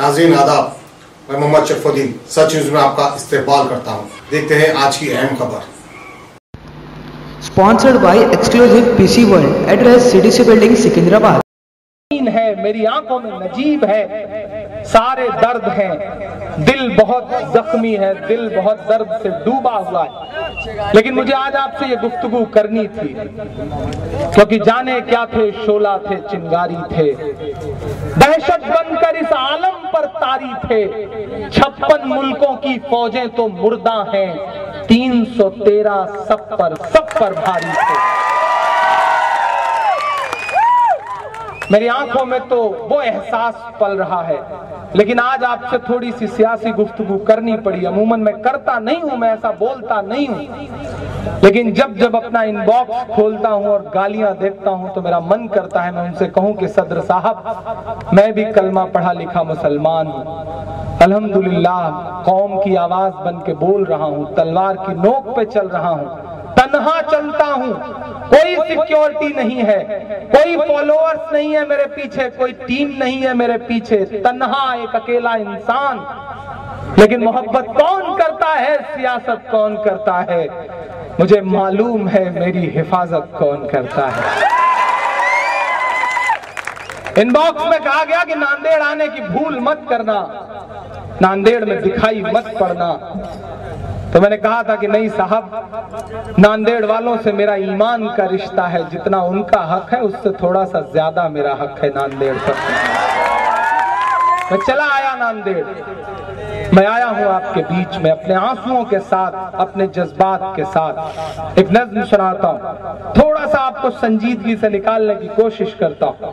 नाज़रीन आदाब, मैं मोहम्मद शरफुद्दीन सच न्यूज़ में आपका इस्तकबाल करता हूँ। देखते हैं आज की अहम खबर। Sponsored by exclusive PC world, address CDC building Secunderabad. है मेरी आंखों में नजीब है, सारे दर्द हैं, दिल बहुत जख्मी है, दिल बहुत दर्द से डूबा हुआ है। लेकिन मुझे आज आपसे ये गुफ्तगू करनी थी, क्योंकि जाने क्या थे, शोला थे, चिंगारी थे, दहशत बनकर इस आलम पर तारी थे। 56 मुल्कों की फौजें तो मुर्दा हैं, 313 सब पर भारी थे। मेरी आंखों में तो वो एहसास पल रहा है, लेकिन आज आपसे थोड़ी सी सियासी गुफ्तगू करनी पड़ी। अमूमन मैं करता नहीं हूं, मैं ऐसा बोलता नहीं हूं, लेकिन जब जब अपना इनबॉक्स खोलता हूं और गालियां देखता हूं तो मेरा मन करता है मैं उनसे कहूं कि सदर साहब, मैं भी कलमा पढ़ा लिखा मुसलमान हूं, अल्हम्दुलिल्लाह कौम की आवाज बन के बोल रहा हूं, तलवार की नोक पे चल रहा हूं, तन्हा चलता हूं, कोई सिक्योरिटी नहीं है, कोई फॉलोअर्स नहीं है मेरे पीछे, कोई टीम नहीं है मेरे पीछे, तन्हा एक अकेला इंसान। लेकिन मोहब्बत कौन करता है, सियासत कौन करता है, मुझे मालूम है मेरी हिफाजत कौन करता है। इनबॉक्स में कहा गया कि नांदेड़ आने की भूल मत करना, नांदेड़ में दिखाई मत पड़ना। तो मैंने कहा था कि नहीं साहब, नांदेड़ वालों से मेरा ईमान का रिश्ता है, जितना उनका हक है उससे थोड़ा सा ज्यादा मेरा हक है नांदेड़ पर। मैं चला आया नांदेड़, मैं आया हूं आपके बीच में अपने आंसुओं के साथ, अपने जज्बात के साथ। एक नज़्म सुनाता हूं, थोड़ा सा आपको संजीदगी से निकालने की कोशिश करता हूं।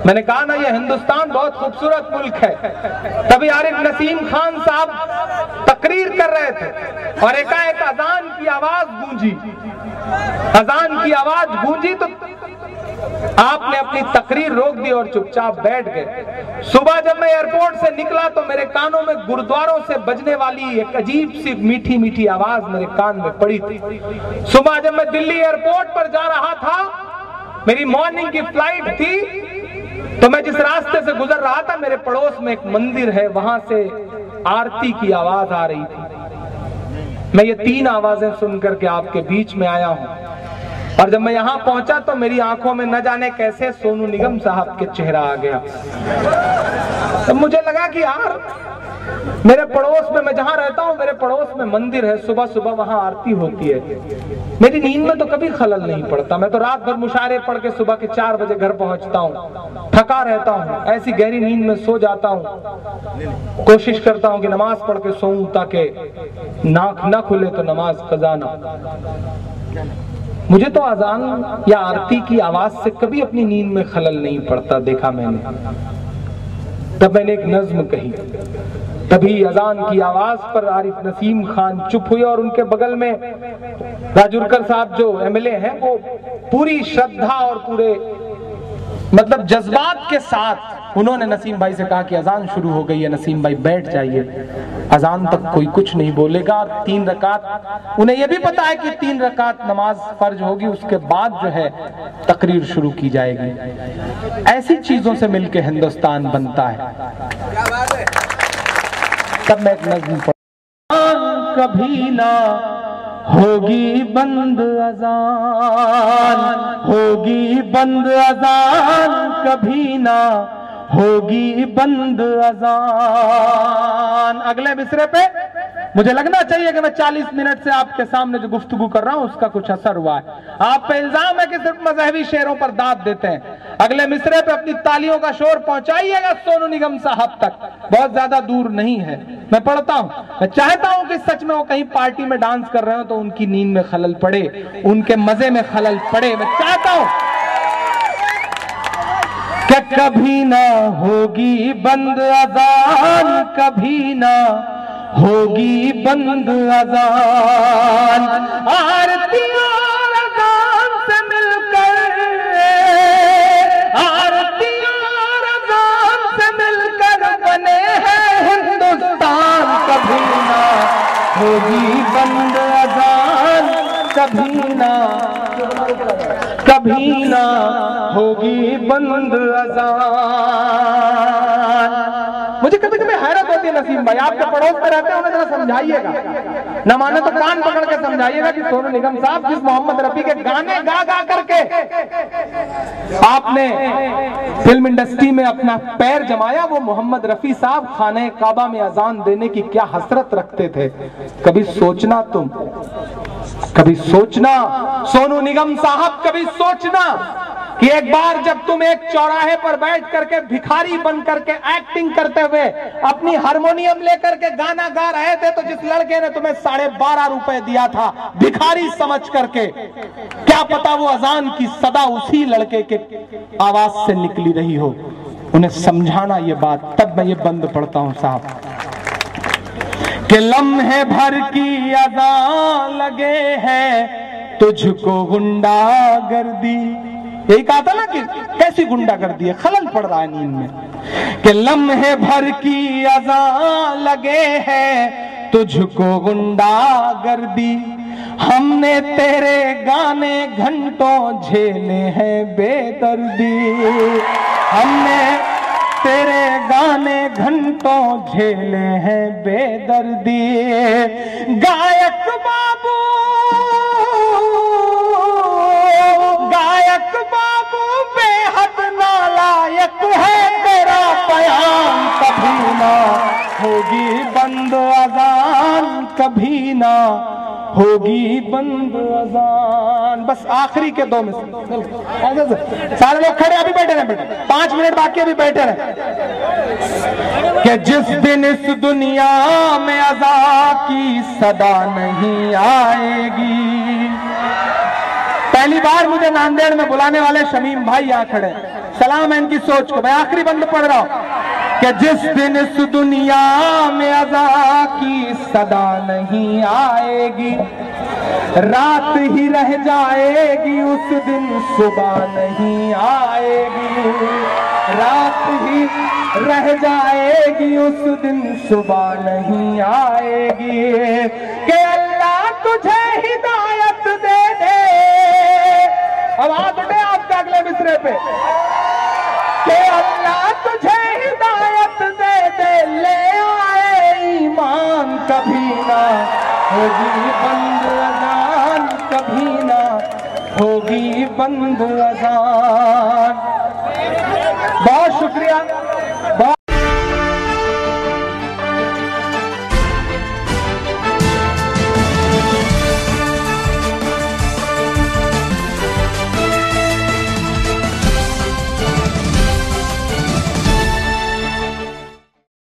मैंने कहा ना, ये हिंदुस्तान बहुत खूबसूरत मुल्क है। तभी आरिफ नसीम खान साहब तकरीर कर रहे थे और एकाएक अजान की आवाज गूंजी, अजान की आवाज गूंजी तो आपने अपनी तकरीर रोक दी और चुपचाप बैठ गए। सुबह जब मैं एयरपोर्ट से निकला तो मेरे कानों में गुरुद्वारों से बजने वाली एक अजीब सी मीठी मीठी आवाज मेरे कान में पड़ी थी। सुबह जब मैं दिल्ली एयरपोर्ट पर जा रहा था, मेरी मॉर्निंग की फ्लाइट थी, तो मैं जिस रास्ते से गुजर रहा था, मेरे पड़ोस में एक मंदिर है, वहां से आरती की आवाज आ रही थी। मैं ये 3 आवाजें सुनकर के आपके बीच में आया हूं। और जब मैं यहां पहुंचा तो मेरी आंखों में न जाने कैसे सोनू निगम साहब के चेहरा आ गया। तो मुझे लगा कि यार, मेरे पड़ोस में, मैं जहां रहता हूं मेरे पड़ोस में मंदिर है, सुबह सुबह वहां आरती होती है। मेरी नींद में तो कभी खलल नहीं पड़ता, मैं तो रात भर मुशायरे पढ़ के सुबह के 4 बजे घर पहुंचता हूं, थका रहता हूं, ऐसी गहरी नींद में सो जाता हूं। कोशिश करता हूं कि नमाज पढ़ के सोऊं ताकि नाक न खुले तो नमाज कज़ा ना। मुझे तो अजान या आरती की आवाज से कभी अपनी नींद में खलल नहीं पड़ता देखा मैंने। तब मैंने एक नज्म कही, तभी अजान की आवाज पर आरिफ नसीम खान चुप हुए और उनके बगल में राजुरकर साहब जो एमएलए हैं, वो पूरी श्रद्धा और पूरे मतलब जज्बात के साथ उन्होंने नसीम भाई से कहा कि अजान शुरू हो गई है, नसीम भाई बैठ जाइए, अजान तक कोई कुछ नहीं बोलेगा। 3 रकात, उन्हें यह भी पता है कि 3 रकात नमाज फर्ज होगी, उसके बाद जो है तकरीर शुरू की जाएगी। ऐसी चीजों से मिलकर हिंदुस्तान बनता है। तब मैं एक नज़्म पढ़ा, कभी ना होगी बंद अजान, होगी बंद अजान, कभी ना होगी बंद अजान। अगले मिसरे पे मुझे लगना चाहिए कि मैं 40 मिनट से आपके सामने जो गुफ्तगू कर रहा हूं उसका कुछ असर हुआ है। आप पे इल्जाम है कि सिर्फ मजहबी शेरों पर दाद देते हैं। अगले मिसरे पे अपनी तालियों का शोर पहुंचाइएगा सोनू निगम साहब तक, बहुत ज्यादा दूर नहीं है। मैं पढ़ता हूं, मैं चाहता हूं कि सच में वो कहीं पार्टी में डांस कर रहे हो तो उनकी नींद में खलल पड़े, उनके मजे में खलल पड़े। मैं चाहता हूं कि कभी ना होगी बंद अजान, कभी ना होगी बंद अजान, आरती और अजान से मिलकर, आरती और अजान से मिलकर बने हैं हिंदुस्तान। कभी ना होगी बंद अजान, कभी ना, कभी ना होगी बंद अजान। मुझे कभी कभी हैरत होती है नसीम भाई, आपके पड़ोस में रहते हैं, उन्हें जरा समझाइएगा, न माने तो कान पकड़ के समझाइएगा कि सोनू निगम साहब जिस मोहम्मद रफी के गाने गा गा करके आपने फिल्म इंडस्ट्री में अपना पैर जमाया, वो मोहम्मद रफी साहब खाने काबा में अजान देने की क्या हसरत रखते थे। कभी सोचना तुम, कभी सोचना सोनू निगम साहब, कभी सोचना कि एक बार जब तुम एक चौराहे पर बैठ करके भिखारी बन करके एक्टिंग करते हुए अपनी हारमोनियम लेकर के गाना गा रहे थे, तो जिस लड़के ने तुम्हें 12.5 रुपए दिया था भिखारी समझ करके, क्या पता वो अजान की सदा उसी लड़के के आवाज से निकली रही हो। उन्हें समझाना ये बात। तब मैं ये बंद पढ़ता हूं साहब कि लम्हे भर की अज़ान लगे है तुझको गुंडागर्दी, यही कहा था ना कि कैसी गुंडागर्दी है, खलल पड़ रहा है नींद में, कि लम्हे भर की अज़ान लगे है तुझको गुंडागर्दी, हमने तेरे गाने घंटों झेले हैं बेदर्दी, हमने तेरे गाने घंटों झेले हैं बेदर्दी, गायक बाबू, गायक बाबू बेहद नालायक है तेरा बयान, कभी ना होगी बंद अज़ान, कभी ना होगी बंद अज़ान। बस आखिरी के 2 मिनट, सारे लोग खड़े अभी बैठे रहे, 5 मिनट बाकी अभी बैठे रहे, कि जिस दिन इस दुनिया में अज़ा की सदा नहीं आएगी। पहली बार मुझे नांदेड़ में बुलाने वाले शमीम भाई यहाँ खड़े, सलाम है इनकी सोच को। मैं आखिरी बंद पढ़ रहा हूं कि जिस दिन इस दुनिया में अज़ा की सदा नहीं आएगी, रात ही रह जाएगी उस दिन सुबह नहीं आएगी, रात ही रह जाएगी उस दिन सुबह नहीं आएगी, कि अल्लाह तुझे हिदायत दे दे। अब हाथ उठे आपका अगले मिसरे पे, कि अल्लाह तुझे हिदायत दे दे, ले आए ईमान, कभी ना होगी बंद अज़ान, कभी ना होगी बंद अज़ान। बहुत शुक्रिया।